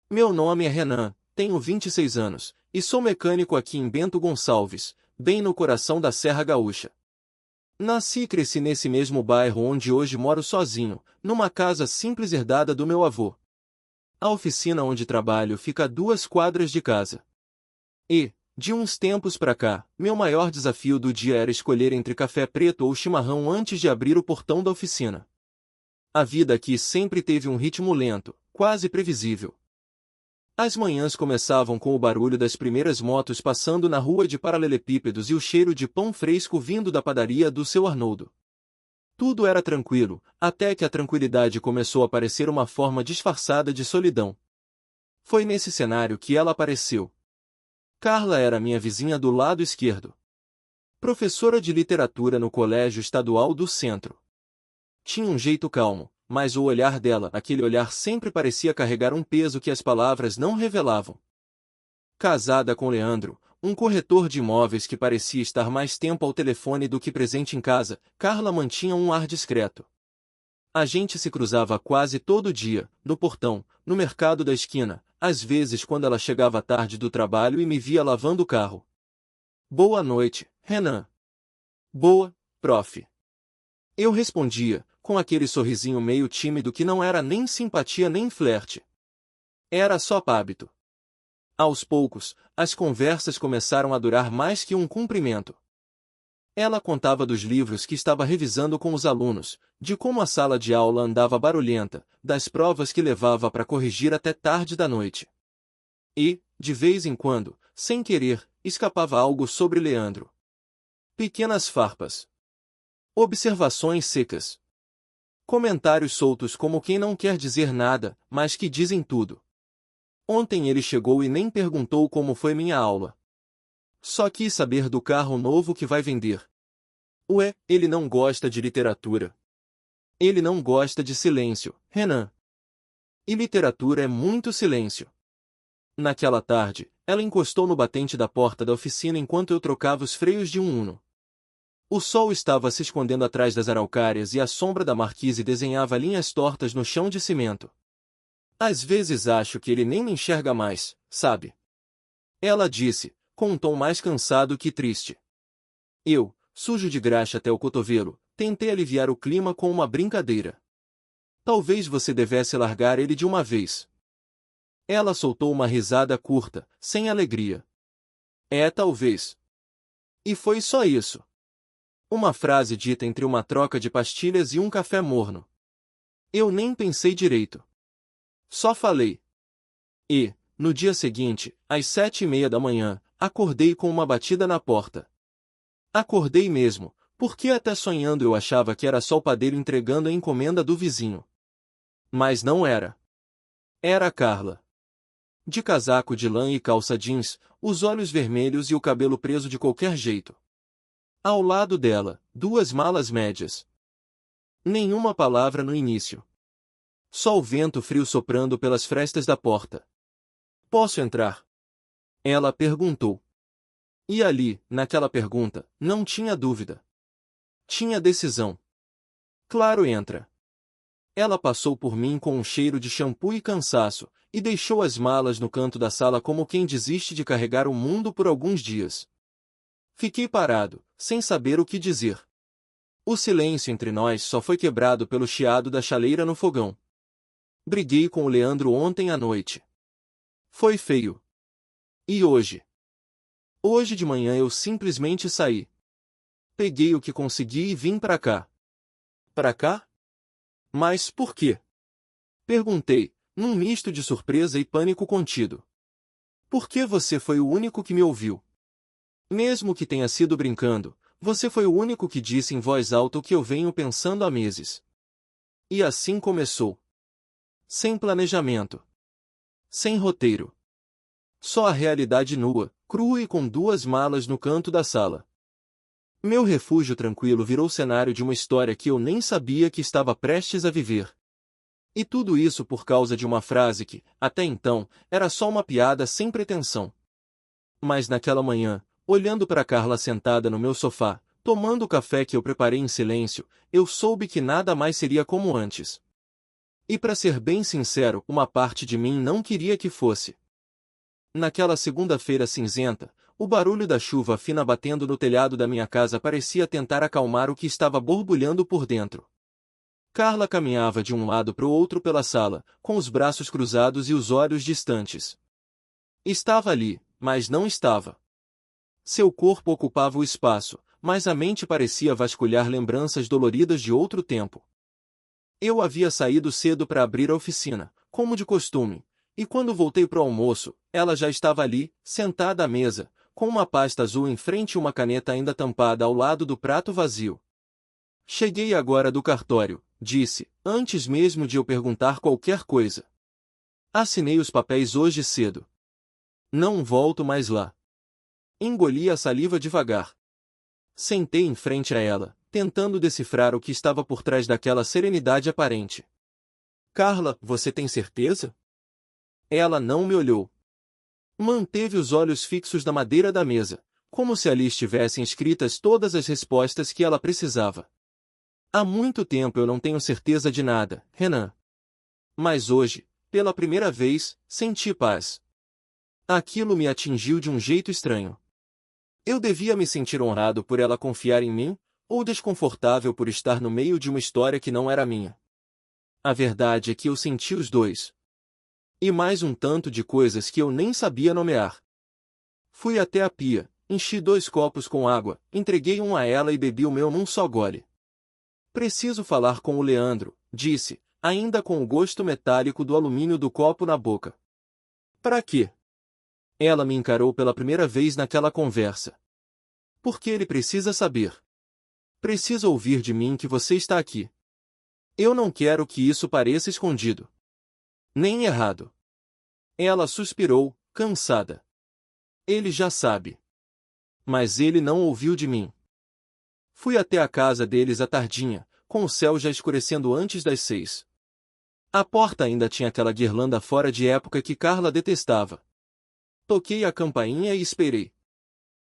Meu nome é Renan, tenho 26 anos, e sou mecânico aqui em Bento Gonçalves, bem no coração da Serra Gaúcha. Nasci e cresci nesse mesmo bairro onde hoje moro sozinho, numa casa simples herdada do meu avô. A oficina onde trabalho fica a 2 quadras de casa. E, de uns tempos pra cá, meu maior desafio do dia era escolher entre café preto ou chimarrão antes de abrir o portão da oficina. A vida aqui sempre teve um ritmo lento, quase previsível. As manhãs começavam com o barulho das primeiras motos passando na rua de paralelepípedos e o cheiro de pão fresco vindo da padaria do seu Arnoldo. Tudo era tranquilo, até que a tranquilidade começou a parecer uma forma disfarçada de solidão. Foi nesse cenário que ela apareceu. Carla era minha vizinha do lado esquerdo. Professora de literatura no Colégio Estadual do Centro. Tinha um jeito calmo, mas o olhar dela, aquele olhar sempre parecia carregar um peso que as palavras não revelavam. Casada com Leandro, um corretor de imóveis que parecia estar mais tempo ao telefone do que presente em casa, Carla mantinha um ar discreto. A gente se cruzava quase todo dia, no portão, no mercado da esquina, às vezes quando ela chegava tarde do trabalho e me via lavando o carro. Boa noite, Renan. Boa, prof. Eu respondia, com aquele sorrisinho meio tímido que não era nem simpatia nem flerte. Era só hábito. Aos poucos, as conversas começaram a durar mais que um cumprimento. Ela contava dos livros que estava revisando com os alunos, de como a sala de aula andava barulhenta, das provas que levava para corrigir até tarde da noite. E, de vez em quando, sem querer, escapava algo sobre Leandro. Pequenas farpas. Observações secas. Comentários soltos como quem não quer dizer nada, mas que dizem tudo. Ontem ele chegou e nem perguntou como foi minha aula. Só quis saber do carro novo que vai vender. Ué, ele não gosta de literatura. Ele não gosta de silêncio, Renan. E literatura é muito silêncio. Naquela tarde, ela encostou no batente da porta da oficina enquanto eu trocava os freios de um Uno. O sol estava se escondendo atrás das araucárias e a sombra da marquise desenhava linhas tortas no chão de cimento. Às vezes acho que ele nem me enxerga mais, sabe? Ela disse, com um tom mais cansado que triste. Eu, sujo de graxa até o cotovelo, tentei aliviar o clima com uma brincadeira. Talvez você devesse largar ele de uma vez. Ela soltou uma risada curta, sem alegria. É, talvez. E foi só isso. Uma frase dita entre uma troca de pastilhas e um café morno. Eu nem pensei direito. Só falei. E, no dia seguinte, às 7:30 da manhã, acordei com uma batida na porta. Acordei mesmo, porque até sonhando eu achava que era só o padeiro entregando a encomenda do vizinho. Mas não era. Era a Carla. De casaco de lã e calça jeans, os olhos vermelhos e o cabelo preso de qualquer jeito. Ao lado dela, 2 malas médias. Nenhuma palavra no início. Só o vento frio soprando pelas frestas da porta. Posso entrar? Ela perguntou. E ali, naquela pergunta, não tinha dúvida. Tinha decisão. Claro, entra. Ela passou por mim com um cheiro de shampoo e cansaço, e deixou as malas no canto da sala como quem desiste de carregar o mundo por alguns dias. Fiquei parado, sem saber o que dizer. O silêncio entre nós só foi quebrado pelo chiado da chaleira no fogão. Briguei com o Leandro ontem à noite. Foi feio. E hoje? Hoje de manhã eu simplesmente saí. Peguei o que consegui e vim pra cá. Pra cá? Mas por quê? Perguntei, num misto de surpresa e pânico contido. Porque você foi o único que me ouviu. Mesmo que tenha sido brincando, você foi o único que disse em voz alta o que eu venho pensando há meses. E assim começou. Sem planejamento. Sem roteiro. Só a realidade nua, crua e com 2 malas no canto da sala. Meu refúgio tranquilo virou cenário de uma história que eu nem sabia que estava prestes a viver. E tudo isso por causa de uma frase que, até então, era só uma piada sem pretensão. Mas naquela manhã, olhando para Carla sentada no meu sofá, tomando o café que eu preparei em silêncio, eu soube que nada mais seria como antes. E para ser bem sincero, uma parte de mim não queria que fosse. Naquela segunda-feira cinzenta, o barulho da chuva fina batendo no telhado da minha casa parecia tentar acalmar o que estava borbulhando por dentro. Carla caminhava de um lado para o outro pela sala, com os braços cruzados e os olhos distantes. Estava ali, mas não estava. Seu corpo ocupava o espaço, mas a mente parecia vasculhar lembranças doloridas de outro tempo. Eu havia saído cedo para abrir a oficina, como de costume, e quando voltei para o almoço, ela já estava ali, sentada à mesa, com uma pasta azul em frente e uma caneta ainda tampada ao lado do prato vazio. Cheguei agora do cartório, disse, antes mesmo de eu perguntar qualquer coisa. Assinei os papéis hoje cedo. Não volto mais lá. Engoli a saliva devagar. Sentei em frente a ela, tentando decifrar o que estava por trás daquela serenidade aparente. Carla, você tem certeza? Ela não me olhou. Manteve os olhos fixos na madeira da mesa, como se ali estivessem escritas todas as respostas que ela precisava. Há muito tempo eu não tenho certeza de nada, Renan. Mas hoje, pela primeira vez, senti paz. Aquilo me atingiu de um jeito estranho. Eu devia me sentir honrado por ela confiar em mim, ou desconfortável por estar no meio de uma história que não era minha. A verdade é que eu senti os dois. E mais um tanto de coisas que eu nem sabia nomear. Fui até a pia, enchi 2 copos com água, entreguei um a ela e bebi o meu num só gole. Preciso falar com o Leandro, disse, ainda com o gosto metálico do alumínio do copo na boca. Para quê? Ela me encarou pela primeira vez naquela conversa. Porque ele precisa saber. Precisa ouvir de mim que você está aqui. Eu não quero que isso pareça escondido. Nem errado. Ela suspirou, cansada. Ele já sabe. Mas ele não ouviu de mim. Fui até a casa deles à tardinha, com o céu já escurecendo antes das 6. A porta ainda tinha aquela guirlanda fora de época que Carla detestava. Toquei a campainha e esperei.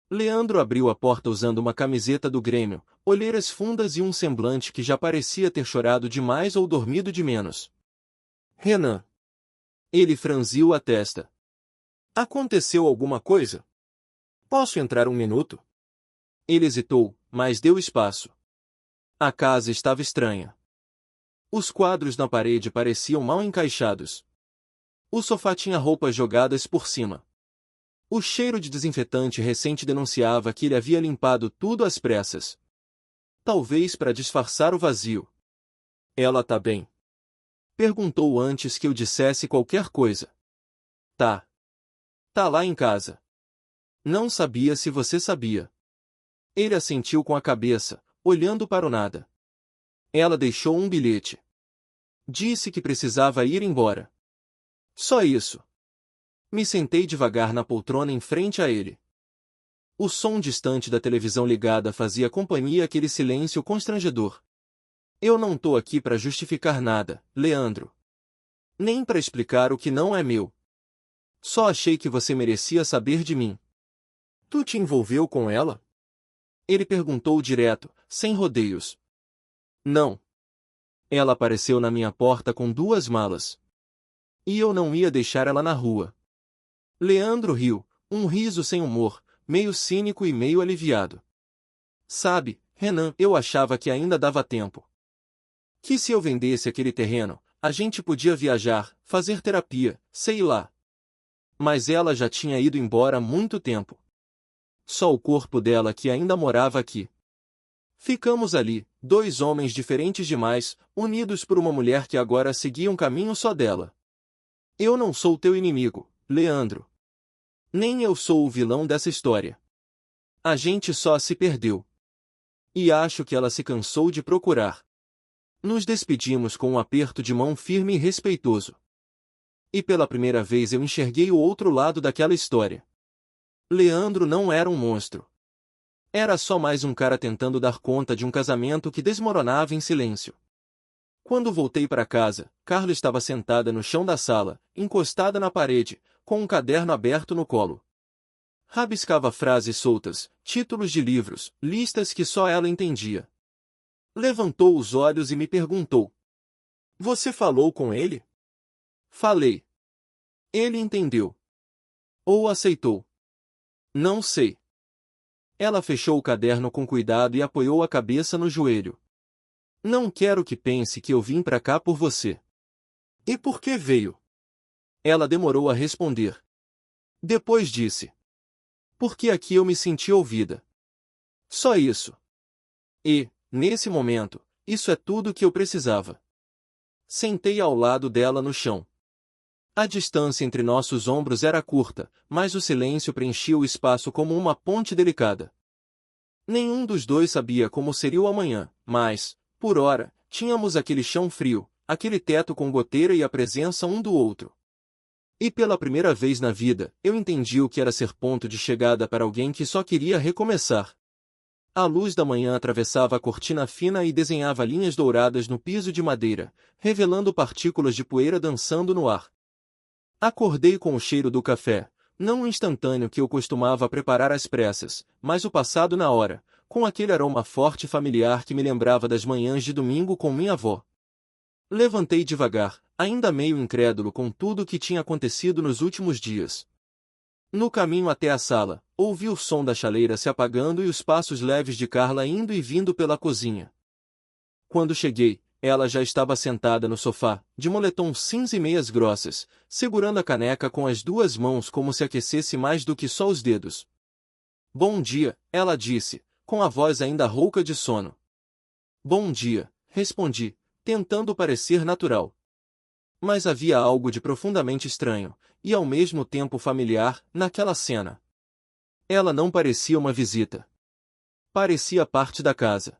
Leandro abriu a porta usando uma camiseta do Grêmio, olheiras fundas e um semblante que já parecia ter chorado demais ou dormido de menos. Renan. Ele franziu a testa. Aconteceu alguma coisa? Posso entrar um minuto? Ele hesitou, mas deu espaço. A casa estava estranha. Os quadros na parede pareciam mal encaixados. O sofá tinha roupas jogadas por cima. O cheiro de desinfetante recente denunciava que ele havia limpado tudo às pressas. Talvez para disfarçar o vazio. Ela tá bem? Perguntou antes que eu dissesse qualquer coisa. Tá. Tá lá em casa. Não sabia se você sabia. Ele assentiu com a cabeça, olhando para o nada. Ela deixou um bilhete. Disse que precisava ir embora. Só isso. Me sentei devagar na poltrona em frente a ele. O som distante da televisão ligada fazia companhia àquele silêncio constrangedor. Eu não tô aqui para justificar nada, Leandro. Nem para explicar o que não é meu. Só achei que você merecia saber de mim. Tu te envolveu com ela? Ele perguntou direto, sem rodeios. Não. Ela apareceu na minha porta com 2 malas. E eu não ia deixar ela na rua. Leandro riu, um riso sem humor, meio cínico e meio aliviado. Sabe, Renan, eu achava que ainda dava tempo. Que se eu vendesse aquele terreno, a gente podia viajar, fazer terapia, sei lá. Mas ela já tinha ido embora há muito tempo. Só o corpo dela que ainda morava aqui. Ficamos ali, 2 homens diferentes demais, unidos por uma mulher que agora seguia um caminho só dela. Eu não sou teu inimigo, Leandro. Nem eu sou o vilão dessa história. A gente só se perdeu. E acho que ela se cansou de procurar. Nos despedimos com um aperto de mão firme e respeitoso. E pela primeira vez eu enxerguei o outro lado daquela história. Leandro não era um monstro. Era só mais um cara tentando dar conta de um casamento que desmoronava em silêncio. Quando voltei para casa, Carla estava sentada no chão da sala, encostada na parede, com um caderno aberto no colo. Rabiscava frases soltas, títulos de livros, listas que só ela entendia. Levantou os olhos e me perguntou. Você falou com ele? Falei. Ele entendeu. Ou aceitou? Não sei. Ela fechou o caderno com cuidado e apoiou a cabeça no joelho. Não quero que pense que eu vim pra cá por você. E por que veio? Ela demorou a responder. Depois disse. Porque aqui eu me senti ouvida. Só isso. E, nesse momento, isso é tudo que eu precisava. Sentei ao lado dela no chão. A distância entre nossos ombros era curta, mas o silêncio preenchia o espaço como uma ponte delicada. Nenhum dos dois sabia como seria o amanhã, mas, por ora, tínhamos aquele chão frio, aquele teto com goteira e a presença um do outro. E pela primeira vez na vida, eu entendi o que era ser ponto de chegada para alguém que só queria recomeçar. A luz da manhã atravessava a cortina fina e desenhava linhas douradas no piso de madeira, revelando partículas de poeira dançando no ar. Acordei com o cheiro do café, não o instantâneo que eu costumava preparar às pressas, mas o passado na hora, com aquele aroma forte e familiar que me lembrava das manhãs de domingo com minha avó. Levantei devagar, ainda meio incrédulo com tudo o que tinha acontecido nos últimos dias. No caminho até a sala, ouvi o som da chaleira se apagando e os passos leves de Carla indo e vindo pela cozinha. Quando cheguei, ela já estava sentada no sofá, de moletom cinza e meias grossas, segurando a caneca com as duas mãos como se aquecesse mais do que só os dedos. Bom dia, ela disse, com a voz ainda rouca de sono. Bom dia, respondi, tentando parecer natural. Mas havia algo de profundamente estranho, e ao mesmo tempo familiar, naquela cena. Ela não parecia uma visita. Parecia parte da casa.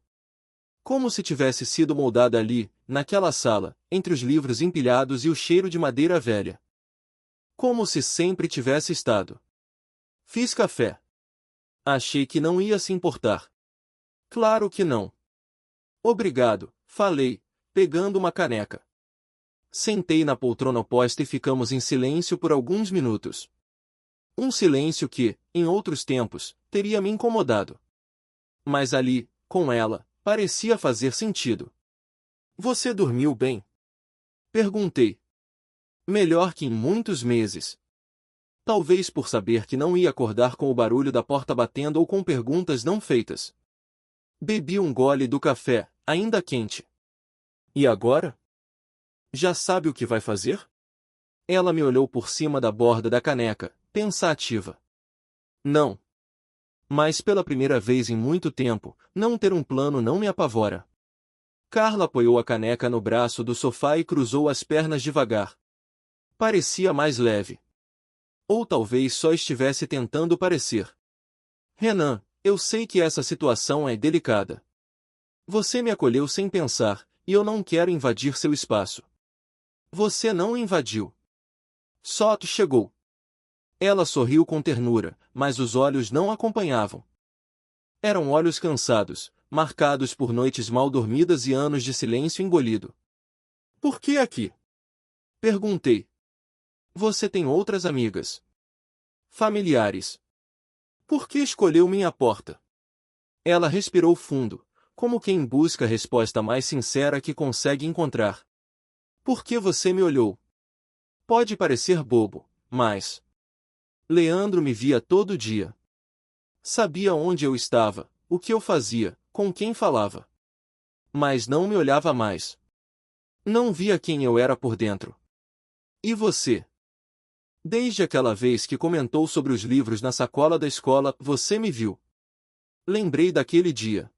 Como se tivesse sido moldada ali, naquela sala, entre os livros empilhados e o cheiro de madeira velha. Como se sempre tivesse estado. Fiz café. Achei que não ia se importar. Claro que não. Obrigado, falei, pegando uma caneca. Sentei na poltrona oposta e ficamos em silêncio por alguns minutos. Um silêncio que, em outros tempos, teria me incomodado. Mas ali, com ela, parecia fazer sentido. Você dormiu bem? Perguntei. Melhor que em muitos meses. Talvez por saber que não ia acordar com o barulho da porta batendo ou com perguntas não feitas. Bebi um gole do café, ainda quente. E agora? Já sabe o que vai fazer? Ela me olhou por cima da borda da caneca, pensativa. Não. Mas pela primeira vez em muito tempo, não ter um plano não me apavora. Carla apoiou a caneca no braço do sofá e cruzou as pernas devagar. Parecia mais leve. Ou talvez só estivesse tentando parecer. Renan, eu sei que essa situação é delicada. Você me acolheu sem pensar, e eu não quero invadir seu espaço. Você não invadiu. Só chegou. Ela sorriu com ternura, mas os olhos não acompanhavam. Eram olhos cansados, marcados por noites mal dormidas e anos de silêncio engolido. Por que aqui? Perguntei. Você tem outras amigas? Familiares. Por que escolheu minha porta? Ela respirou fundo, como quem busca a resposta mais sincera que consegue encontrar. Por que você me olhou? Pode parecer bobo, mas... Leandro me via todo dia. Sabia onde eu estava, o que eu fazia, com quem falava. Mas não me olhava mais. Não via quem eu era por dentro. E você? Desde aquela vez que comentou sobre os livros na sacola da escola, você me viu. Lembrei daquele dia.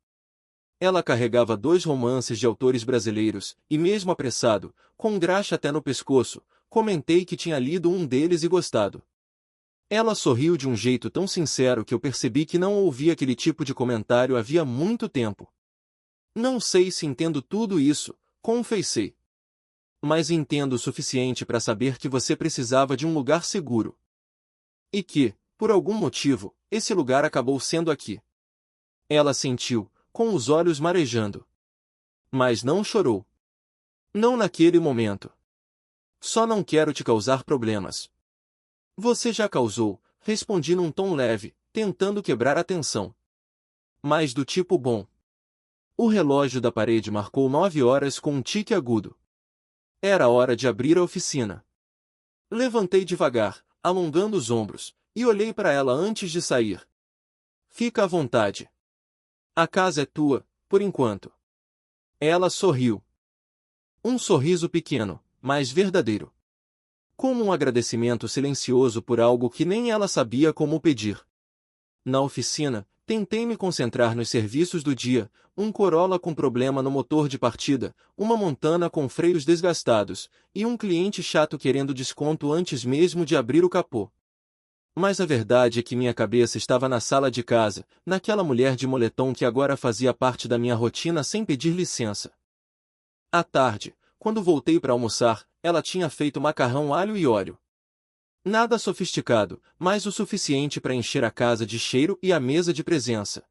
Ela carregava 2 romances de autores brasileiros, e mesmo apressado, com graxa até no pescoço, comentei que tinha lido um deles e gostado. Ela sorriu de um jeito tão sincero que eu percebi que não ouvia aquele tipo de comentário havia muito tempo. Não sei se entendo tudo isso, confessei. Mas entendo o suficiente para saber que você precisava de um lugar seguro. E que, por algum motivo, esse lugar acabou sendo aqui. Ela sentiu, com os olhos marejando. Mas não chorou. Não naquele momento. Só não quero te causar problemas. Você já causou, respondi num tom leve, tentando quebrar a tensão. Mas do tipo bom. O relógio da parede marcou 9 horas com um tique agudo. Era hora de abrir a oficina. Levantei devagar, alongando os ombros, e olhei para ela antes de sair. Fica à vontade. A casa é tua, por enquanto. Ela sorriu. Um sorriso pequeno, mas verdadeiro. Como um agradecimento silencioso por algo que nem ela sabia como pedir. Na oficina, tentei me concentrar nos serviços do dia, um Corolla com problema no motor de partida, uma Montana com freios desgastados, e um cliente chato querendo desconto antes mesmo de abrir o capô. Mas a verdade é que minha cabeça estava na sala de casa, naquela mulher de moletom que agora fazia parte da minha rotina sem pedir licença. À tarde, quando voltei para almoçar, ela tinha feito macarrão alho e óleo. Nada sofisticado, mas o suficiente para encher a casa de cheiro e a mesa de presença.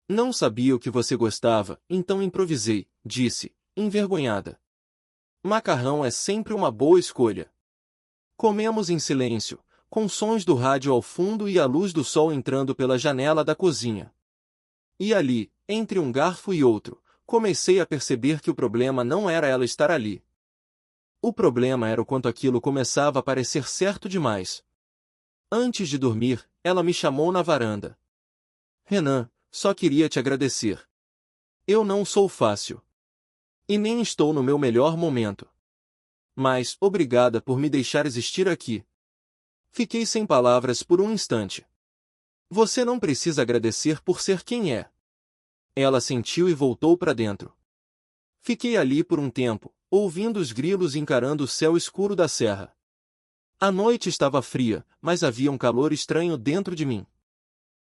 Não sabia o que você gostava, então improvisei, disse, envergonhada. Macarrão é sempre uma boa escolha. Comemos em silêncio, com sons do rádio ao fundo e a luz do sol entrando pela janela da cozinha. E ali, entre um garfo e outro, comecei a perceber que o problema não era ela estar ali. O problema era o quanto aquilo começava a parecer certo demais. Antes de dormir, ela me chamou na varanda. Renan, só queria te agradecer. Eu não sou fácil. E nem estou no meu melhor momento. Mas, obrigada por me deixar existir aqui. Fiquei sem palavras por um instante. Você não precisa agradecer por ser quem é. Ela sentiu e voltou para dentro. Fiquei ali por um tempo, ouvindo os grilos e encarando o céu escuro da serra. A noite estava fria, mas havia um calor estranho dentro de mim.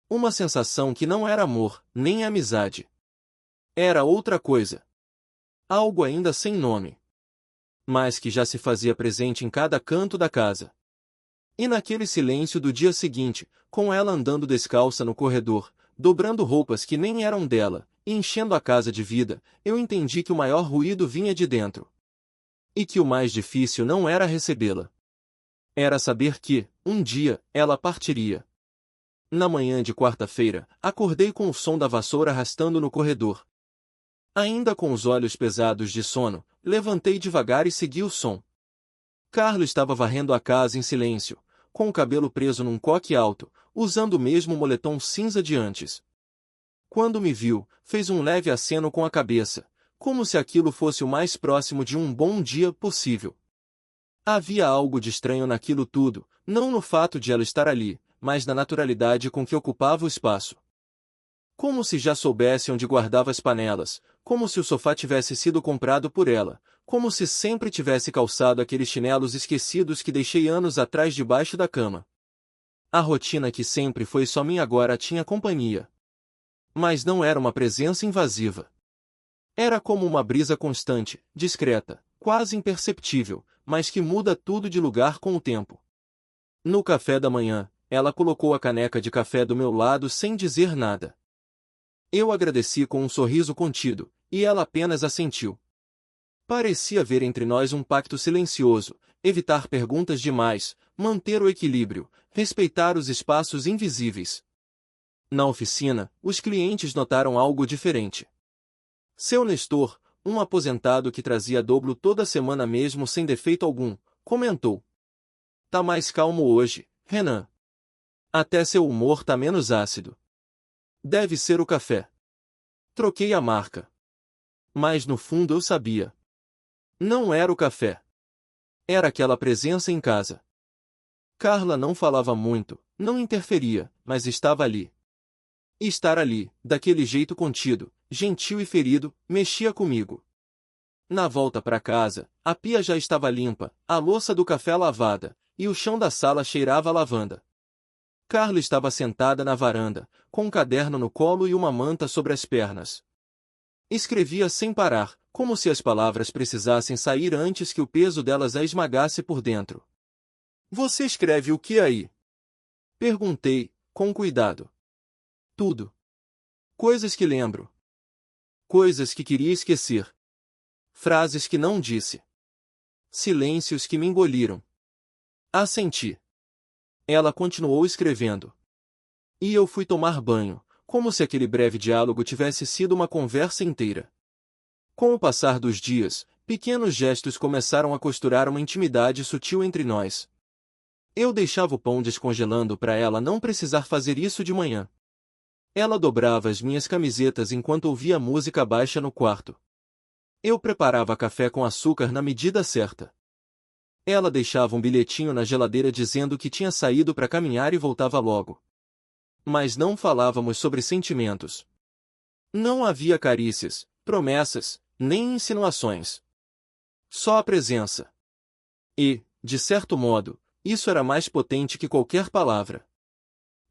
Uma sensação que não era amor, nem amizade. Era outra coisa. Algo ainda sem nome. Mas que já se fazia presente em cada canto da casa. E naquele silêncio do dia seguinte, com ela andando descalça no corredor, dobrando roupas que nem eram dela, e enchendo a casa de vida, eu entendi que o maior ruído vinha de dentro. E que o mais difícil não era recebê-la. Era saber que, um dia, ela partiria. Na manhã de quarta-feira, acordei com o som da vassoura arrastando no corredor. Ainda com os olhos pesados de sono, levantei devagar e segui o som. Carlo estava varrendo a casa em silêncio, com o cabelo preso num coque alto, usando o mesmo moletom cinza de antes. Quando me viu, fez um leve aceno com a cabeça, como se aquilo fosse o mais próximo de um bom dia possível. Havia algo de estranho naquilo tudo, não no fato de ela estar ali, mas na naturalidade com que ocupava o espaço. Como se já soubesse onde guardava as panelas, como se o sofá tivesse sido comprado por ela, como se sempre tivesse calçado aqueles chinelos esquecidos que deixei anos atrás debaixo da cama. A rotina que sempre foi só minha agora tinha companhia. Mas não era uma presença invasiva. Era como uma brisa constante, discreta, quase imperceptível, mas que muda tudo de lugar com o tempo. No café da manhã, ela colocou a caneca de café do meu lado sem dizer nada. Eu agradeci com um sorriso contido, e ela apenas assentiu. Parecia haver entre nós um pacto silencioso, evitar perguntas demais, manter o equilíbrio, respeitar os espaços invisíveis. Na oficina, os clientes notaram algo diferente. Seu Nestor, um aposentado que trazia dobro toda semana mesmo sem defeito algum, comentou. Tá mais calmo hoje, Renan. Até seu humor tá menos ácido. Deve ser o café. Troquei a marca. Mas no fundo eu sabia. Não era o café. Era aquela presença em casa. Carla não falava muito, não interferia, mas estava ali. E estar ali, daquele jeito contido, gentil e ferido, mexia comigo. Na volta para casa, a pia já estava limpa, a louça do café lavada, e o chão da sala cheirava a lavanda. Carla estava sentada na varanda, com um caderno no colo e uma manta sobre as pernas. Escrevia sem parar, como se as palavras precisassem sair antes que o peso delas a esmagasse por dentro. Você escreve o que aí? Perguntei, com cuidado. Tudo. Coisas que lembro. Coisas que queria esquecer. Frases que não disse. Silêncios que me engoliram. Assenti. Ela continuou escrevendo. E eu fui tomar banho, como se aquele breve diálogo tivesse sido uma conversa inteira. Com o passar dos dias, Pequenos gestos começaram a costurar uma intimidade sutil entre nós. Eu deixava o pão descongelando para ela não precisar fazer isso de manhã. Ela dobrava as minhas camisetas enquanto ouvia música baixa no quarto. Eu preparava café com açúcar na medida certa. Ela deixava um bilhetinho na geladeira dizendo que tinha saído para caminhar e voltava logo. Mas não falávamos sobre sentimentos. Não havia carícias, promessas, nem insinuações. Só a presença. E, de certo modo, isso era mais potente que qualquer palavra.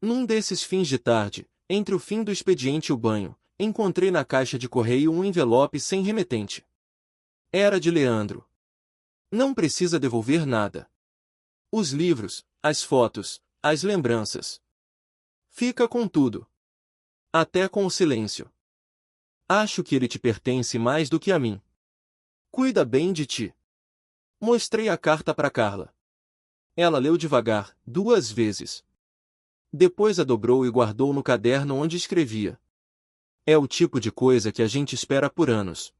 Num desses fins de tarde, entre o fim do expediente e o banho, encontrei na caixa de correio um envelope sem remetente. Era de Leandro. Não precisa devolver nada. Os livros, as fotos, as lembranças. Fica com tudo. Até com o silêncio. Acho que ele te pertence mais do que a mim. Cuida bem de ti. Mostrei a carta para Carla. Ela leu devagar, 2 vezes. Depois a dobrou e guardou no caderno onde escrevia. É o tipo de coisa que a gente espera por anos.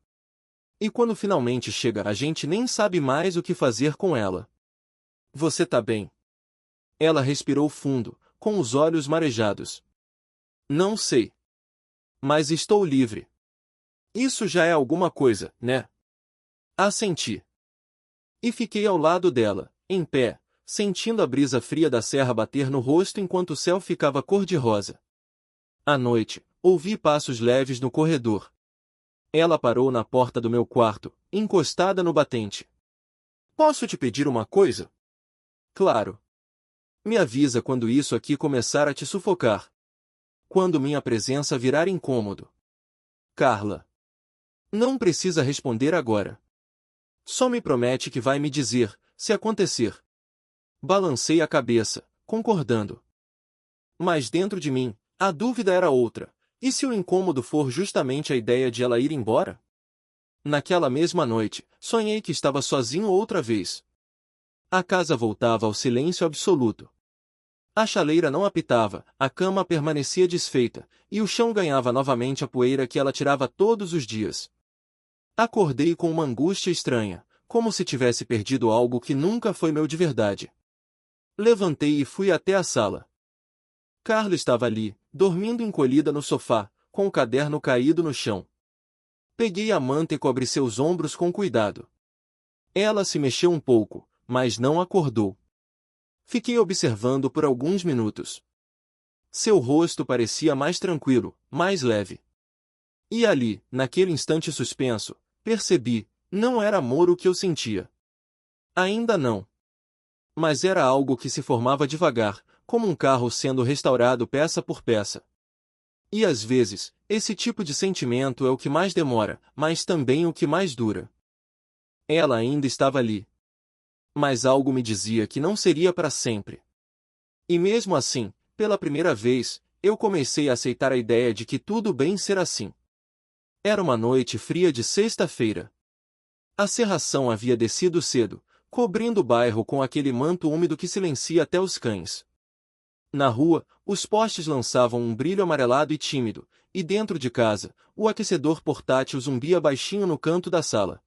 E quando finalmente chega, a gente nem sabe mais o que fazer com ela. Você tá bem? Ela respirou fundo, com os olhos marejados. Não sei. Mas estou livre. Isso já é alguma coisa, né? Assenti. E fiquei ao lado dela, em pé, sentindo a brisa fria da serra bater no rosto enquanto o céu ficava cor-de-rosa. À noite, ouvi passos leves no corredor. Ela parou na porta do meu quarto, encostada no batente. Posso te pedir uma coisa? Claro. Me avisa quando isso aqui começar a te sufocar. Quando minha presença virar incômodo. Carla. Não precisa responder agora. Só me promete que vai me dizer, se acontecer. Balancei a cabeça, concordando. Mas dentro de mim, a dúvida era outra. E se o incômodo for justamente a ideia de ela ir embora? Naquela mesma noite, sonhei que estava sozinho outra vez. A casa voltava ao silêncio absoluto. A chaleira não apitava, a cama permanecia desfeita, e o chão ganhava novamente a poeira que ela tirava todos os dias. Acordei com uma angústia estranha, como se tivesse perdido algo que nunca foi meu de verdade. Levantei e fui até a sala. Carla estava ali, dormindo encolhida no sofá, com o caderno caído no chão. Peguei a manta e cobri seus ombros com cuidado. Ela se mexeu um pouco, mas não acordou. Fiquei observando por alguns minutos. Seu rosto parecia mais tranquilo, mais leve. E ali, naquele instante suspenso, percebi, não era amor o que eu sentia. Ainda não. Mas era algo que se formava devagar, como um carro sendo restaurado peça por peça. E às vezes, esse tipo de sentimento é o que mais demora, mas também o que mais dura. Ela ainda estava ali. Mas algo me dizia que não seria para sempre. E mesmo assim, pela primeira vez, eu comecei a aceitar a ideia de que tudo bem ser assim. Era uma noite fria de sexta-feira. A cerração havia descido cedo, cobrindo o bairro com aquele manto úmido que silencia até os cães. Na rua, os postes lançavam um brilho amarelado e tímido, e dentro de casa, o aquecedor portátil zumbia baixinho no canto da sala.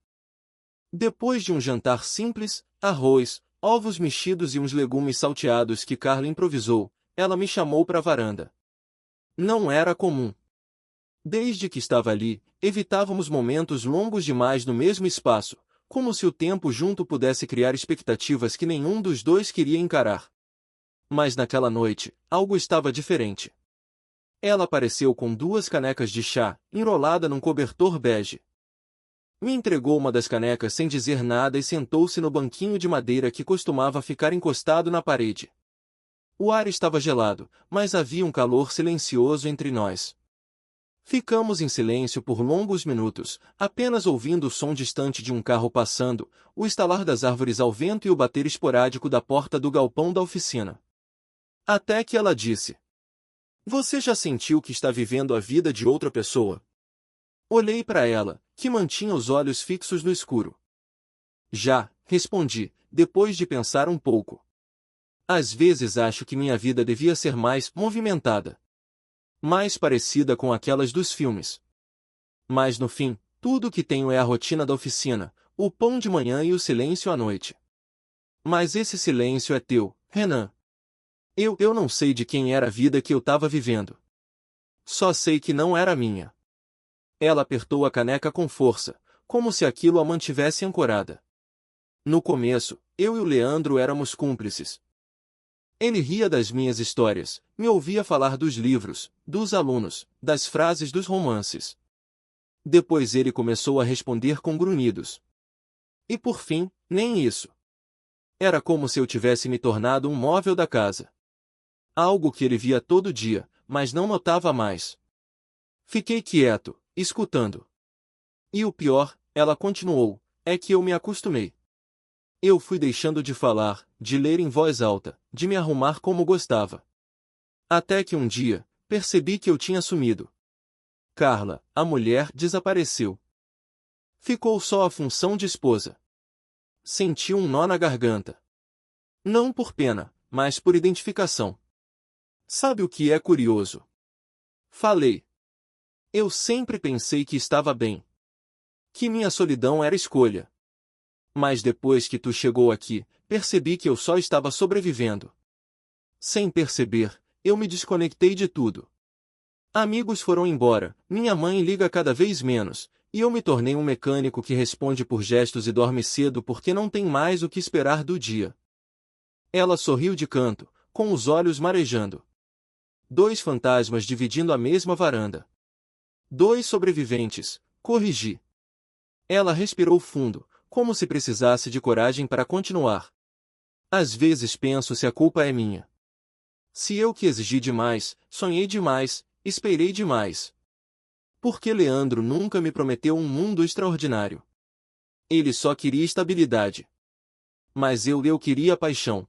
Depois de um jantar simples, arroz, ovos mexidos e uns legumes salteados que Carla improvisou, ela me chamou para a varanda. Não era comum. Desde que estava ali, evitávamos momentos longos demais no mesmo espaço, como se o tempo junto pudesse criar expectativas que nenhum dos dois queria encarar. Mas naquela noite, algo estava diferente. Ela apareceu com 2 canecas de chá, enrolada num cobertor bege. Me entregou uma das canecas sem dizer nada e sentou-se no banquinho de madeira que costumava ficar encostado na parede. O ar estava gelado, mas havia um calor silencioso entre nós. Ficamos em silêncio por longos minutos, apenas ouvindo o som distante de um carro passando, o estalar das árvores ao vento e o bater esporádico da porta do galpão da oficina. Até que ela disse: Você já sentiu que está vivendo a vida de outra pessoa? Olhei para ela, que mantinha os olhos fixos no escuro. Já, respondi, depois de pensar um pouco. Às vezes acho que minha vida devia ser mais movimentada. Mais parecida com aquelas dos filmes. Mas no fim, tudo o que tenho é a rotina da oficina, o pão de manhã e o silêncio à noite. Mas esse silêncio é teu, Renan. Eu não sei de quem era a vida que eu estava vivendo. Só sei que não era minha. Ela apertou a caneca com força, como se aquilo a mantivesse ancorada. No começo, eu e o Leandro éramos cúmplices. Ele ria das minhas histórias, me ouvia falar dos livros, dos alunos, das frases dos romances. Depois ele começou a responder com grunhidos. E por fim, nem isso. Era como se eu tivesse me tornado um móvel da casa. Algo que ele via todo dia, mas não notava mais. Fiquei quieto, escutando. E o pior, ela continuou, é que eu me acostumei. Eu fui deixando de falar, de ler em voz alta, de me arrumar como gostava. Até que um dia, percebi que eu tinha sumido. Carla, a mulher, desapareceu. Ficou só a função de esposa. Senti um nó na garganta. Não por pena, mas por identificação. Sabe o que é curioso? Falei. Eu sempre pensei que estava bem. Que minha solidão era escolha. Mas depois que tu chegou aqui, percebi que eu só estava sobrevivendo. Sem perceber, eu me desconectei de tudo. Amigos foram embora, minha mãe liga cada vez menos, e eu me tornei um mecânico que responde por gestos e dorme cedo porque não tem mais o que esperar do dia. Ela sorriu de canto, com os olhos marejando. 2 fantasmas dividindo a mesma varanda. 2 sobreviventes, corrigi. Ela respirou fundo, como se precisasse de coragem para continuar. Às vezes penso se a culpa é minha. Se eu que exigi demais, sonhei demais, esperei demais. Porque Leandro nunca me prometeu um mundo extraordinário. Ele só queria estabilidade. Mas eu queria paixão.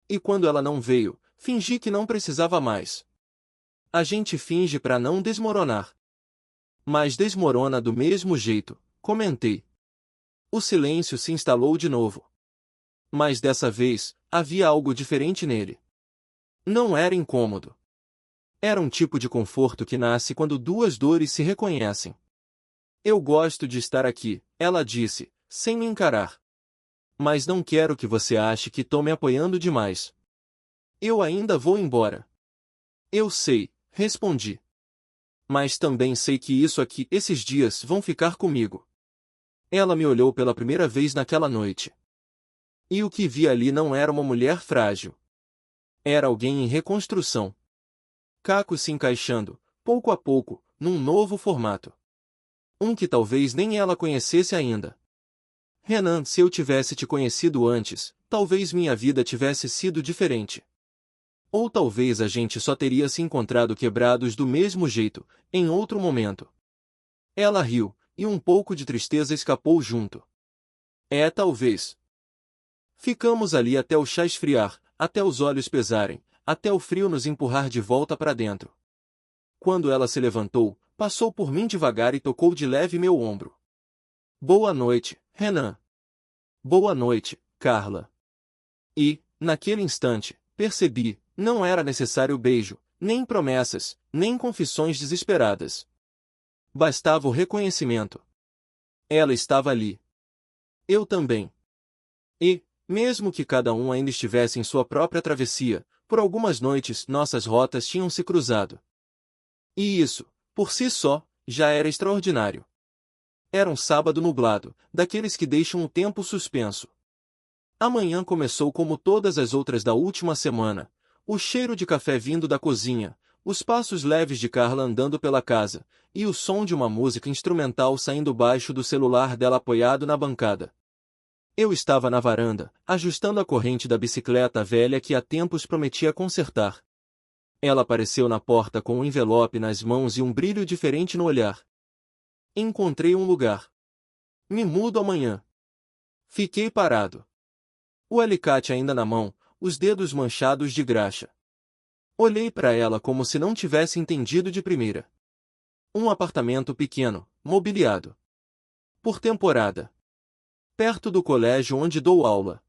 E quando ela não veio, fingi que não precisava mais. A gente finge para não desmoronar. Mas desmorona do mesmo jeito, comentei. O silêncio se instalou de novo. Mas dessa vez, havia algo diferente nele. Não era incômodo. Era um tipo de conforto que nasce quando 2 dores se reconhecem. Eu gosto de estar aqui, ela disse, sem me encarar. Mas não quero que você ache que tô me apoiando demais. Eu ainda vou embora. Eu sei, respondi. Mas também sei que isso aqui, esses dias, vão ficar comigo. Ela me olhou pela primeira vez naquela noite. E o que vi ali não era uma mulher frágil. Era alguém em reconstrução. Cacos se encaixando, pouco a pouco, num novo formato. Um que talvez nem ela conhecesse ainda. Renan, se eu tivesse te conhecido antes, talvez minha vida tivesse sido diferente. Ou talvez a gente só teria se encontrado quebrados do mesmo jeito, em outro momento. Ela riu, e um pouco de tristeza escapou junto. É, talvez. Ficamos ali até o chá esfriar, até os olhos pesarem, até o frio nos empurrar de volta para dentro. Quando ela se levantou, passou por mim devagar e tocou de leve meu ombro. Boa noite, Renan. Boa noite, Carla. E, naquele instante, percebi, não era necessário beijo, nem promessas, nem confissões desesperadas. Bastava o reconhecimento. Ela estava ali. Eu também. E, mesmo que cada um ainda estivesse em sua própria travessia, por algumas noites nossas rotas tinham se cruzado. E isso, por si só, já era extraordinário. Era um sábado nublado, daqueles que deixam o tempo suspenso. A manhã começou como todas as outras da última semana, o cheiro de café vindo da cozinha, os passos leves de Carla andando pela casa, e o som de uma música instrumental saindo baixo do celular dela apoiado na bancada. Eu estava na varanda, ajustando a corrente da bicicleta velha que há tempos prometia consertar. Ela apareceu na porta com um envelope nas mãos e um brilho diferente no olhar. Encontrei um lugar. Me mudo amanhã. Fiquei parado. O alicate ainda na mão, os dedos manchados de graxa. Olhei para ela como se não tivesse entendido de primeira. Um apartamento pequeno, mobiliado. Por temporada. Perto do colégio onde dou aula.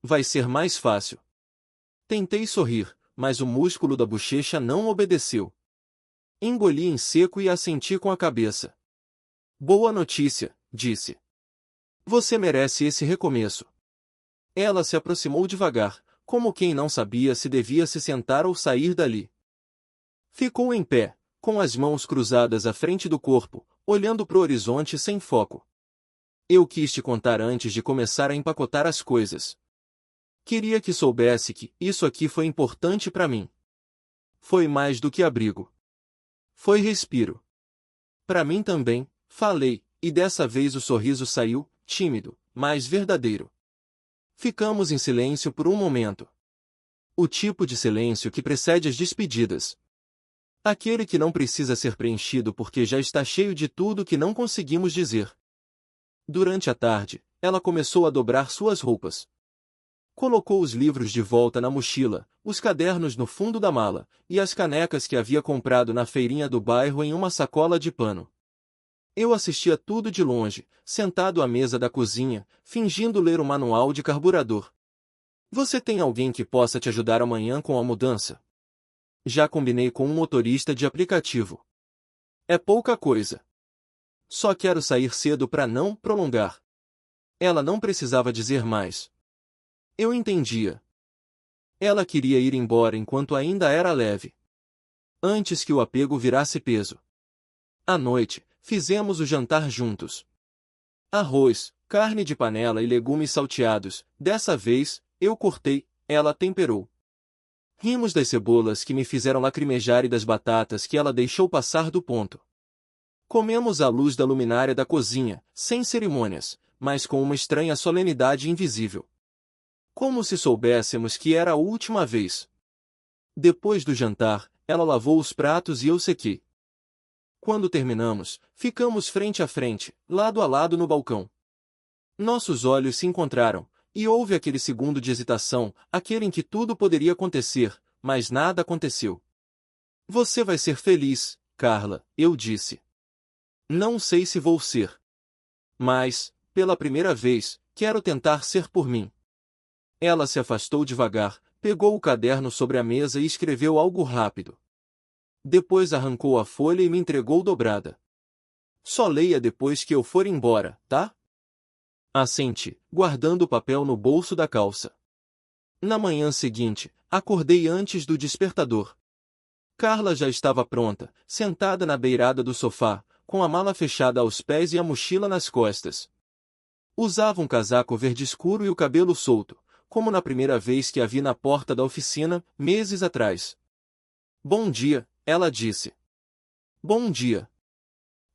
Vai ser mais fácil. Tentei sorrir, mas o músculo da bochecha não obedeceu. Engoli em seco e assenti com a cabeça. Boa notícia, disse. Você merece esse recomeço. Ela se aproximou devagar, como quem não sabia se devia se sentar ou sair dali. Ficou em pé, com as mãos cruzadas à frente do corpo, olhando para o horizonte sem foco. Eu quis te contar antes de começar a empacotar as coisas. Queria que soubesse que isso aqui foi importante para mim. Foi mais do que abrigo. Foi respiro. Para mim também, falei, e dessa vez o sorriso saiu, tímido, mas verdadeiro. Ficamos em silêncio por um momento. O tipo de silêncio que precede as despedidas. Aquele que não precisa ser preenchido porque já está cheio de tudo que não conseguimos dizer. Durante a tarde, ela começou a dobrar suas roupas. Colocou os livros de volta na mochila, os cadernos no fundo da mala, e as canecas que havia comprado na feirinha do bairro em uma sacola de pano. Eu assistia tudo de longe, sentado à mesa da cozinha, fingindo ler o manual de carburador. Você tem alguém que possa te ajudar amanhã com a mudança? Já combinei com um motorista de aplicativo. É pouca coisa. Só quero sair cedo para não prolongar. Ela não precisava dizer mais. Eu entendia. Ela queria ir embora enquanto ainda era leve. Antes que o apego virasse peso. À noite, fizemos o jantar juntos. Arroz, carne de panela e legumes salteados. Dessa vez, eu cortei, ela temperou. Rimos das cebolas que me fizeram lacrimejar e das batatas que ela deixou passar do ponto. Comemos à luz da luminária da cozinha, sem cerimônias, mas com uma estranha solenidade invisível. Como se soubéssemos que era a última vez. Depois do jantar, ela lavou os pratos e eu sequei. Quando terminamos, ficamos frente a frente, lado a lado no balcão. Nossos olhos se encontraram, e houve aquele segundo de hesitação, aquele em que tudo poderia acontecer, mas nada aconteceu. Você vai ser feliz, Carla, eu disse. Não sei se vou ser. Mas, pela primeira vez, quero tentar ser por mim. Ela se afastou devagar, pegou o caderno sobre a mesa e escreveu algo rápido. Depois arrancou a folha e me entregou dobrada. Só leia depois que eu for embora, tá? Assenti, guardando o papel no bolso da calça. Na manhã seguinte, acordei antes do despertador. Carla já estava pronta, sentada na beirada do sofá, com a mala fechada aos pés e a mochila nas costas. Usava um casaco verde escuro e o cabelo solto, como na primeira vez que a vi na porta da oficina, meses atrás. Bom dia, ela disse. Bom dia.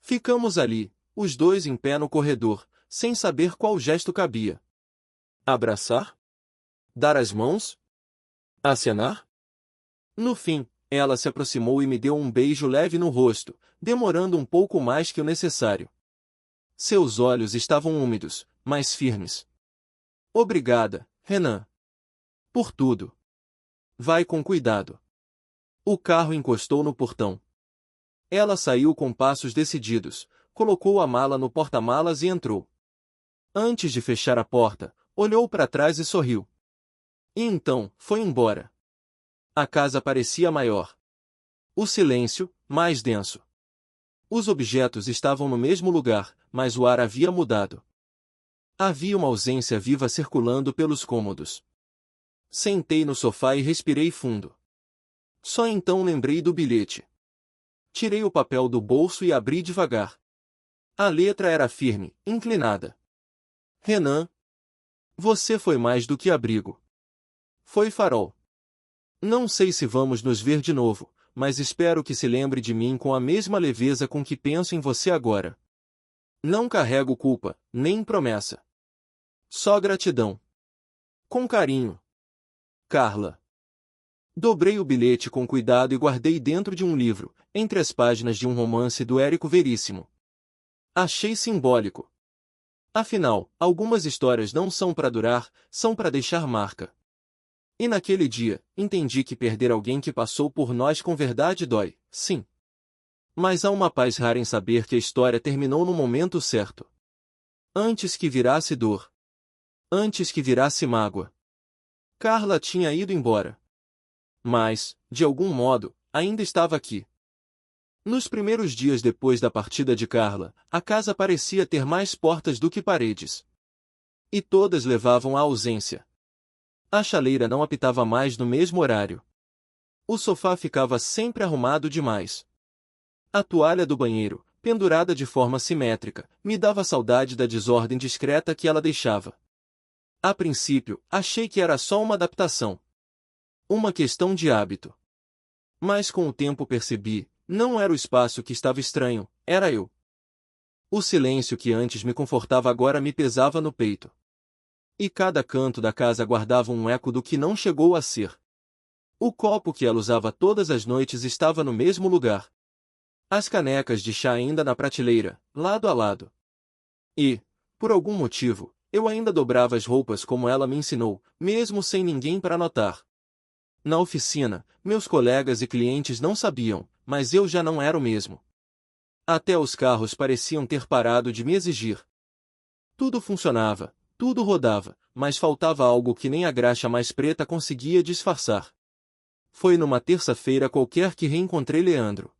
Ficamos ali, os dois em pé no corredor, sem saber qual gesto cabia. Abraçar? Dar as mãos? Acenar? No fim, ela se aproximou e me deu um beijo leve no rosto, demorando um pouco mais que o necessário. Seus olhos estavam úmidos, mas firmes. Obrigada, Renan. Por tudo. Vai com cuidado. O carro encostou no portão. Ela saiu com passos decididos, colocou a mala no porta-malas e entrou. Antes de fechar a porta, olhou para trás e sorriu. E então, foi embora. A casa parecia maior. O silêncio, mais denso. Os objetos estavam no mesmo lugar, mas o ar havia mudado. Havia uma ausência viva circulando pelos cômodos. Sentei no sofá e respirei fundo. Só então lembrei do bilhete. Tirei o papel do bolso e abri devagar. A letra era firme, inclinada. Renan. Você foi mais do que abrigo. Foi farol. Não sei se vamos nos ver de novo, mas espero que se lembre de mim com a mesma leveza com que penso em você agora. Não carrego culpa, nem promessa. Só gratidão. Com carinho. Carla. Dobrei o bilhete com cuidado e guardei dentro de um livro, entre as páginas de um romance do Érico Veríssimo. Achei simbólico. Afinal, algumas histórias não são para durar, são para deixar marca. E naquele dia, entendi que perder alguém que passou por nós com verdade dói, sim. Mas há uma paz rara em saber que a história terminou no momento certo. Antes que virasse dor. Antes que virasse mágoa. Carla tinha ido embora. Mas, de algum modo, ainda estava aqui. Nos primeiros dias depois da partida de Carla, a casa parecia ter mais portas do que paredes. E todas levavam à ausência. A chaleira não apitava mais no mesmo horário. O sofá ficava sempre arrumado demais. A toalha do banheiro, pendurada de forma simétrica, me dava saudade da desordem discreta que ela deixava. A princípio, achei que era só uma adaptação. Uma questão de hábito. Mas com o tempo percebi, não era o espaço que estava estranho, era eu. O silêncio que antes me confortava agora me pesava no peito. E cada canto da casa guardava um eco do que não chegou a ser. O copo que ela usava todas as noites estava no mesmo lugar. As canecas de chá ainda na prateleira, lado a lado. E, por algum motivo, eu ainda dobrava as roupas como ela me ensinou, mesmo sem ninguém para notar. Na oficina, meus colegas e clientes não sabiam, mas eu já não era o mesmo. Até os carros pareciam ter parado de me exigir. Tudo funcionava, tudo rodava, mas faltava algo que nem a graxa mais preta conseguia disfarçar. Foi numa terça-feira qualquer que reencontrei Leandro.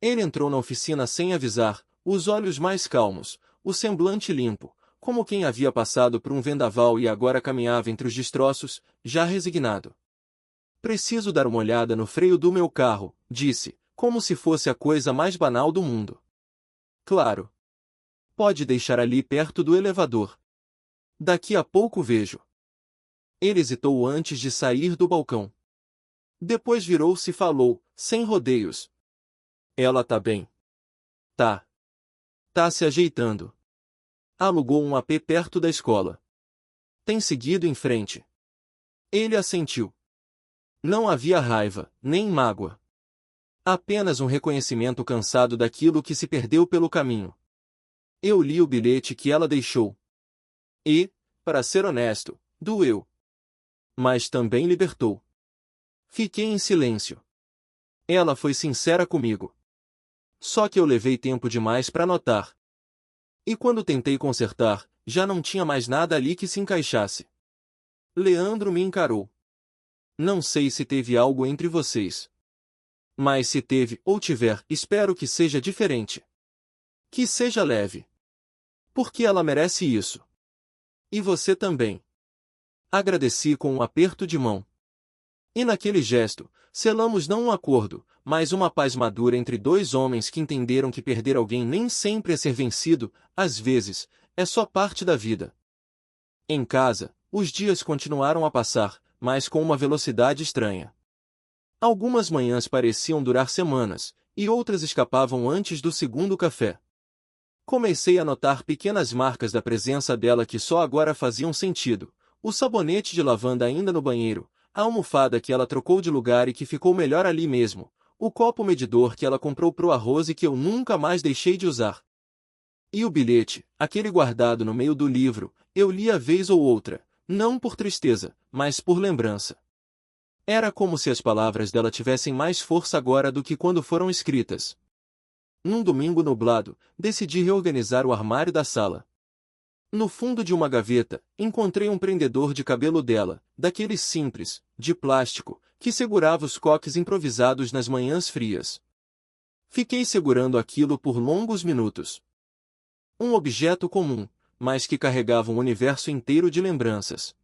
Ele entrou na oficina sem avisar, os olhos mais calmos, o semblante limpo, como quem havia passado por um vendaval e agora caminhava entre os destroços, já resignado. Preciso dar uma olhada no freio do meu carro, disse, como se fosse a coisa mais banal do mundo. Claro. Pode deixar ali perto do elevador. Daqui a pouco vejo. Ele hesitou antes de sair do balcão. Depois virou-se e falou, sem rodeios. Ela tá bem. Tá. Tá se ajeitando. Alugou um AP perto da escola. Tem seguido em frente. Ele assentiu. Não havia raiva, nem mágoa. Apenas um reconhecimento cansado daquilo que se perdeu pelo caminho. Eu li o bilhete que ela deixou. E, para ser honesto, doeu. Mas também libertou. Fiquei em silêncio. Ela foi sincera comigo. Só que eu levei tempo demais para notar. E quando tentei consertar, já não tinha mais nada ali que se encaixasse. Leandro me encarou. Não sei se teve algo entre vocês. Mas se teve ou tiver, espero que seja diferente. Que seja leve. Porque ela merece isso. E você também. Agradeci com um aperto de mão. E naquele gesto, selamos não um acordo, mas uma paz madura entre dois homens que entenderam que perder alguém nem sempre é ser vencido, às vezes, é só parte da vida. Em casa, os dias continuaram a passar, mas com uma velocidade estranha. Algumas manhãs pareciam durar semanas, e outras escapavam antes do segundo café. Comecei a notar pequenas marcas da presença dela que só agora faziam sentido. O sabonete de lavanda ainda no banheiro, a almofada que ela trocou de lugar e que ficou melhor ali mesmo, o copo medidor que ela comprou pro arroz e que eu nunca mais deixei de usar. E o bilhete, aquele guardado no meio do livro, eu lia vez ou outra, não por tristeza, mas por lembrança. Era como se as palavras dela tivessem mais força agora do que quando foram escritas. Num domingo nublado, decidi reorganizar o armário da sala. No fundo de uma gaveta, encontrei um prendedor de cabelo dela, daqueles simples, de plástico, que segurava os coques improvisados nas manhãs frias. Fiquei segurando aquilo por longos minutos. Um objeto comum, mas que carregava um universo inteiro de lembranças.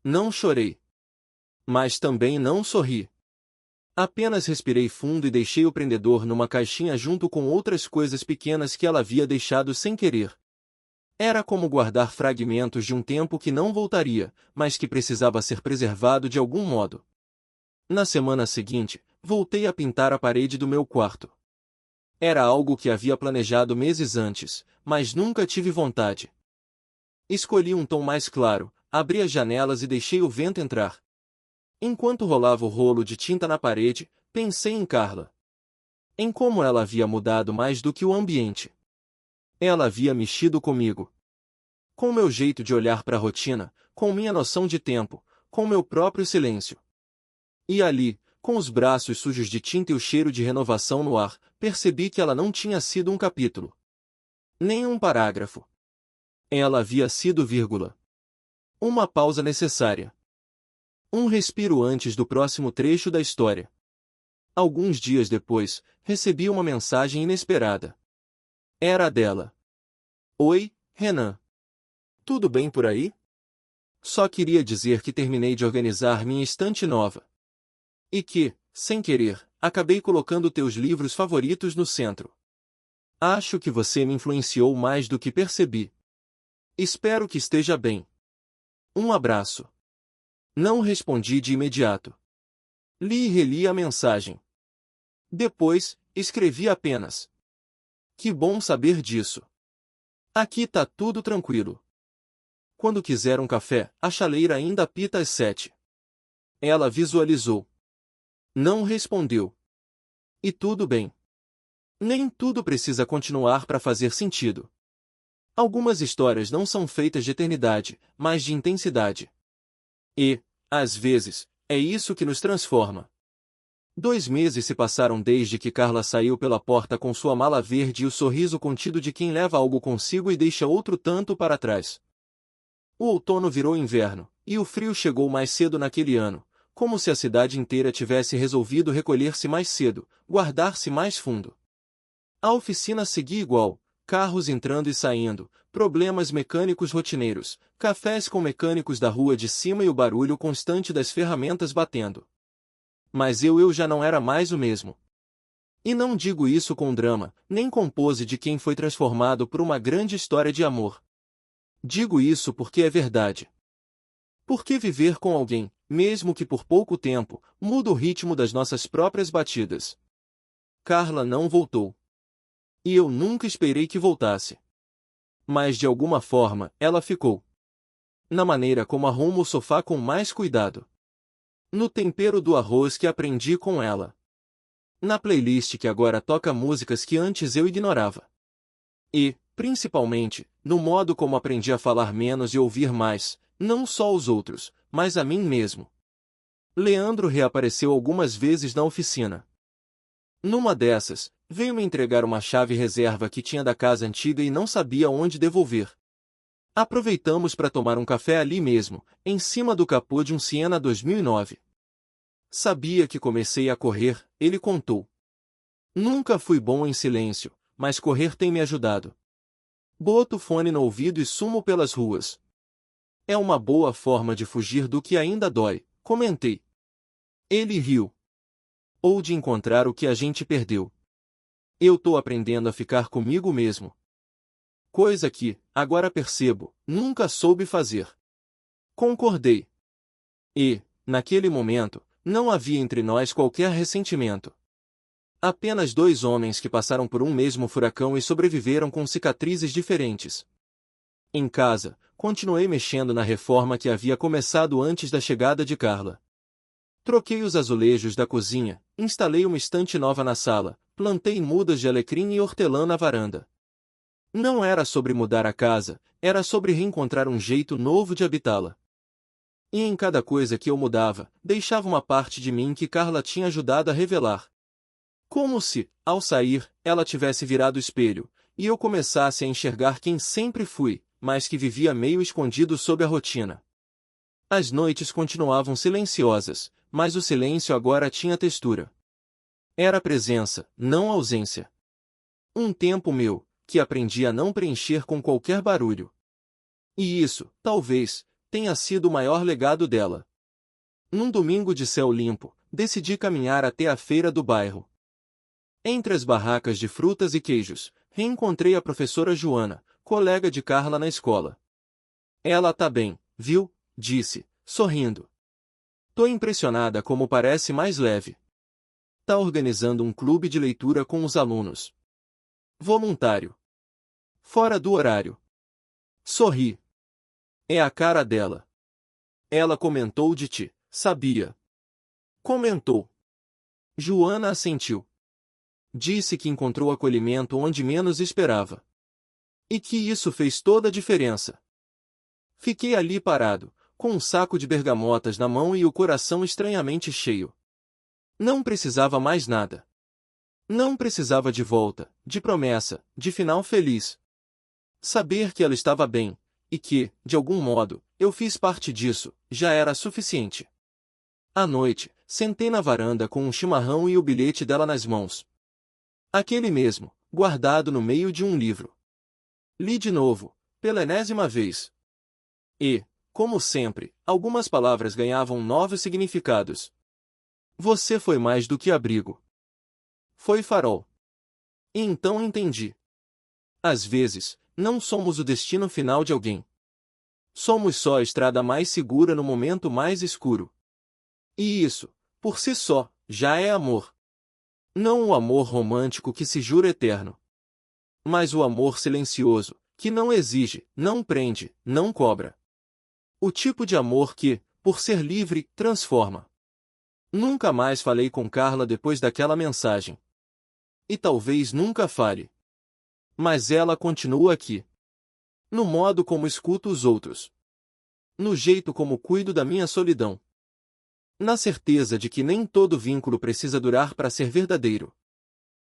Não chorei. Mas também não sorri. Apenas respirei fundo e deixei o prendedor numa caixinha junto com outras coisas pequenas que ela havia deixado sem querer. Era como guardar fragmentos de um tempo que não voltaria, mas que precisava ser preservado de algum modo. Na semana seguinte, voltei a pintar a parede do meu quarto. Era algo que havia planejado meses antes, mas nunca tive vontade. Escolhi um tom mais claro, abri as janelas e deixei o vento entrar. Enquanto rolava o rolo de tinta na parede, pensei em Carla. Em como ela havia mudado mais do que o ambiente. Ela havia mexido comigo. Com meu jeito de olhar para a rotina, com minha noção de tempo, com meu próprio silêncio. E ali, com os braços sujos de tinta e o cheiro de renovação no ar, percebi que ela não tinha sido um capítulo. Nem um parágrafo. Ela havia sido vírgula. Uma pausa necessária. Um respiro antes do próximo trecho da história. Alguns dias depois, recebi uma mensagem inesperada. Era a dela. Oi, Renan. Tudo bem por aí? Só queria dizer que terminei de organizar minha estante nova. E que, sem querer, acabei colocando teus livros favoritos no centro. Acho que você me influenciou mais do que percebi. Espero que esteja bem. Um abraço. Não respondi de imediato. Li e reli a mensagem. Depois, escrevi apenas: que bom saber disso. Aqui tá tudo tranquilo. Quando quiser um café, a chaleira ainda apita às 7. Ela visualizou. Não respondeu. E tudo bem. Nem tudo precisa continuar para fazer sentido. Algumas histórias não são feitas de eternidade, mas de intensidade. E, às vezes, é isso que nos transforma. 2 meses se passaram desde que Carla saiu pela porta com sua mala verde e o sorriso contido de quem leva algo consigo e deixa outro tanto para trás. O outono virou inverno, e o frio chegou mais cedo naquele ano, como se a cidade inteira tivesse resolvido recolher-se mais cedo, guardar-se mais fundo. A oficina seguia igual, carros entrando e saindo, problemas mecânicos rotineiros, cafés com mecânicos da rua de cima e o barulho constante das ferramentas batendo. Mas eu já não era mais o mesmo. E não digo isso com drama, nem com pose de quem foi transformado por uma grande história de amor. Digo isso porque é verdade. Porque viver com alguém, mesmo que por pouco tempo, muda o ritmo das nossas próprias batidas. Carla não voltou. E eu nunca esperei que voltasse. Mas de alguma forma, ela ficou. Na maneira como arrumo o sofá com mais cuidado. No tempero do arroz que aprendi com ela. Na playlist que agora toca músicas que antes eu ignorava. E, principalmente, no modo como aprendi a falar menos e ouvir mais, não só os outros, mas a mim mesmo. Leandro reapareceu algumas vezes na oficina. Numa dessas, veio me entregar uma chave reserva que tinha da casa antiga e não sabia onde devolver. Aproveitamos para tomar um café ali mesmo, em cima do capô de um Siena 2009. Sabia que comecei a correr, ele contou. Nunca fui bom em silêncio, mas correr tem me ajudado. Boto o fone no ouvido e sumo pelas ruas. É uma boa forma de fugir do que ainda dói, comentei. Ele riu. Ou de encontrar o que a gente perdeu. Eu tô aprendendo a ficar comigo mesmo. Coisa que, agora percebo, nunca soube fazer. Concordei. E, naquele momento, não havia entre nós qualquer ressentimento. Apenas 2 homens que passaram por um mesmo furacão e sobreviveram com cicatrizes diferentes. Em casa, continuei mexendo na reforma que havia começado antes da chegada de Carla. Troquei os azulejos da cozinha, instalei uma estante nova na sala, plantei mudas de alecrim e hortelã na varanda. Não era sobre mudar a casa, era sobre reencontrar um jeito novo de habitá-la. E em cada coisa que eu mudava, deixava uma parte de mim que Carla tinha ajudado a revelar. Como se, ao sair, ela tivesse virado o espelho, e eu começasse a enxergar quem sempre fui, mas que vivia meio escondido sob a rotina. As noites continuavam silenciosas, mas o silêncio agora tinha textura. Era presença, não ausência. Um tempo meu, que aprendi a não preencher com qualquer barulho. E isso, talvez, tenha sido o maior legado dela. Num domingo de céu limpo, decidi caminhar até a feira do bairro. Entre as barracas de frutas e queijos, reencontrei a professora Joana, colega de Carla na escola. Ela tá bem, viu? Disse, sorrindo. Tô impressionada como parece mais leve. Tá organizando um clube de leitura com os alunos. Voluntário. Fora do horário. Sorri. É a cara dela. Ela comentou de ti, sabia? Comentou. Joana assentiu. Disse que encontrou acolhimento onde menos esperava. E que isso fez toda a diferença. Fiquei ali parado, com um saco de bergamotas na mão e o coração estranhamente cheio. Não precisava mais nada. Não precisava de volta, de promessa, de final feliz. Saber que ela estava bem, e que, de algum modo, eu fiz parte disso, já era suficiente. À noite, sentei na varanda com um chimarrão e o bilhete dela nas mãos. Aquele mesmo, guardado no meio de um livro. Li de novo, pela enésima vez. E, como sempre, algumas palavras ganhavam novos significados. Você foi mais do que abrigo. Foi farol. E então entendi. Às vezes, não somos o destino final de alguém. Somos só a estrada mais segura no momento mais escuro. E isso, por si só, já é amor. Não o amor romântico que se jura eterno, mas o amor silencioso, que não exige, não prende, não cobra. O tipo de amor que, por ser livre, transforma. Nunca mais falei com Carla depois daquela mensagem. E talvez nunca fale. Mas ela continua aqui. No modo como escuto os outros. No jeito como cuido da minha solidão. Na certeza de que nem todo vínculo precisa durar para ser verdadeiro.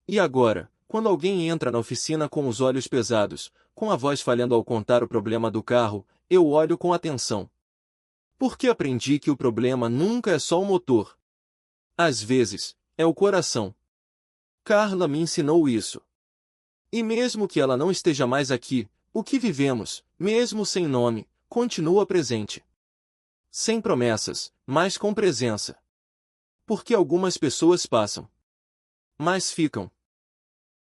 E agora, quando alguém entra na oficina com os olhos pesados, com a voz falhando ao contar o problema do carro, eu olho com atenção. Porque aprendi que o problema nunca é só o motor. Às vezes, é o coração. Carla me ensinou isso. E mesmo que ela não esteja mais aqui, o que vivemos, mesmo sem nome, continua presente. Sem promessas, mas com presença. Porque algumas pessoas passam. Mas ficam.